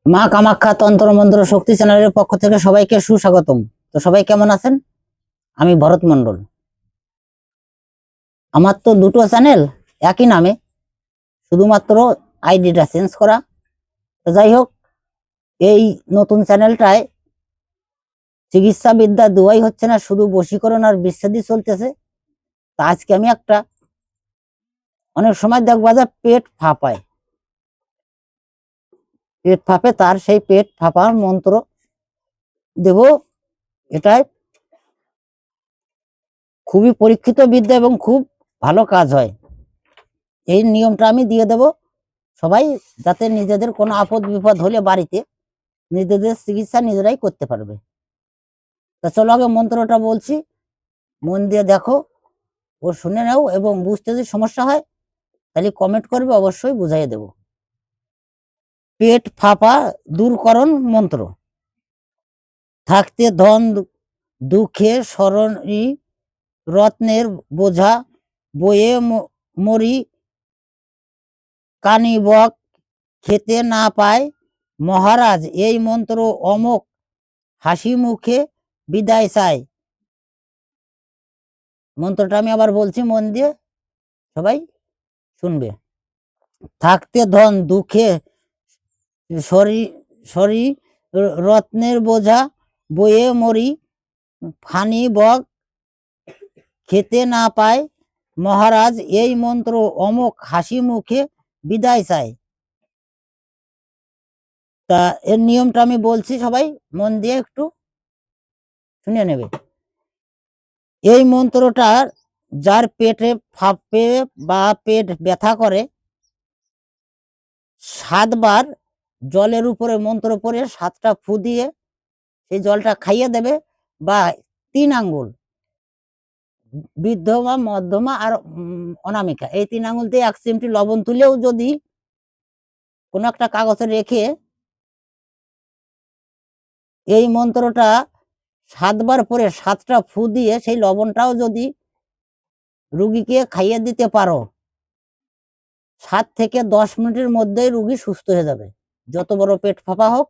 মা কামাখ্যা তন্ত্র মন্ত্র শক্তি চ্যানেলের পক্ষ থেকে সবাইকে সুস্বাগতম। তো সবাই কেমন আছেন? আমি ভরত মন্ডল। আমার তো দুটো চ্যানেল, একই নামে, শুধুমাত্র আইডিটা চেঞ্জ করা। তো যাই হোক, এই নতুন চ্যানেলটায় চিকিৎসা বিদ্যা দুয়াই হচ্ছে না, শুধু বশীকরণ আর বিচ্ছেদই চলতেছে। তা আজকে আমি একটা, অনেক সময় দেখবা যে পেট ফাঁপায়, পেট ফাঁপে, তার সেই পেট ফাঁপার মন্ত্র দেব। এটাই খুবই পরীক্ষিত বিদ্যা এবং খুব ভালো কাজ হয়। এই নিয়মটা আমি দিয়ে দেব, সবাই যাতে নিজেদের কোনো আপদ বিপদ হলে বাড়িতে নিজেদের চিকিৎসা নিজেরাই করতে পারবে। তা চলো আগে মন্ত্রটা বলছি, মন দিয়ে দেখো ও শুনে নাও, এবং বুঝতে যদি সমস্যা হয় তাহলে কমেন্ট করবে, অবশ্যই বুঝাইয়ে দেব। পেট ফাঁপা দূরকরণ মন্ত্র। থাকতে ধন দুঃখে স্মরণী রত্নের বোঝা বয়ে মরি কানি বক খেতে না পায় মহারাজ এই মন্ত্র অমোক হাসি মুখে বিদায় চায়। মন্ত্রটা আমি আবার বলছি, মন দিয়ে সবাই শুনবে। থাকতে ধন দুঃখে শরী শরী রত্নের বোঝা বয়ে মরি ফানি বক খেতে না পায় মহারাজ এই মন্ত্র অমোক হাসি মুখে বিদায় চায়। তা এর নিয়মটা আমি বলছি, সবাই মন দিয়ে একটু শুনে নেবে। এই মন্ত্রটার যার পেটে ফাঁপে বা পেট ব্যথা করে, 7 বার জলের উপরে মন্ত্র পড়ে 7টা ফু দিয়ে সেই জলটা খাইয়ে দেবে, বা 3 আঙ্গুল, বৃদ্ধমা মধ্যমা আর অনামিকা, এই 3 আঙ্গুল দিয়ে 1 চিমটি লবণ তুলেও যদি কোনো একটা কাগজে রেখে এই মন্ত্রটা 7 বার পরে 7টা ফু দিয়ে সেই লবণটাও যদি রুগীকে খাইয়ে দিতে পারো, 7 থেকে 10 মিনিটের মধ্যেই রুগী সুস্থ হয়ে যাবে, যত বড় পেট ফাঁপা হোক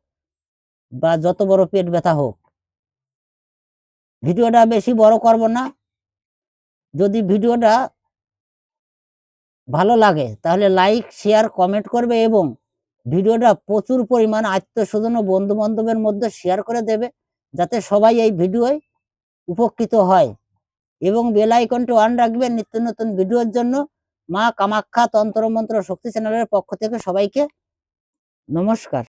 বা যত বড় পেট ব্যথা হোক। ভিডিওটা বেশি বড় করব না। যদি ভিডিওটা ভালো লাগে তাহলে লাইক শেয়ার কমেন্ট করবে, এবং ভিডিওটা প্রচুর পরিমাণ আত্মীয়স্বজন ও বন্ধু বান্ধবের মধ্যে শেয়ার করে দেবে, যাতে সবাই এই ভিডিওয় উপকৃত হয়। এবং বেল আইকনটি অন রাখবেন নিত্য নতুন ভিডিওর জন্য। মা কামাখ্যা তন্ত্র মন্ত্র শক্তি চ্যানেলের পক্ষ থেকে সবাইকে নমস্কার।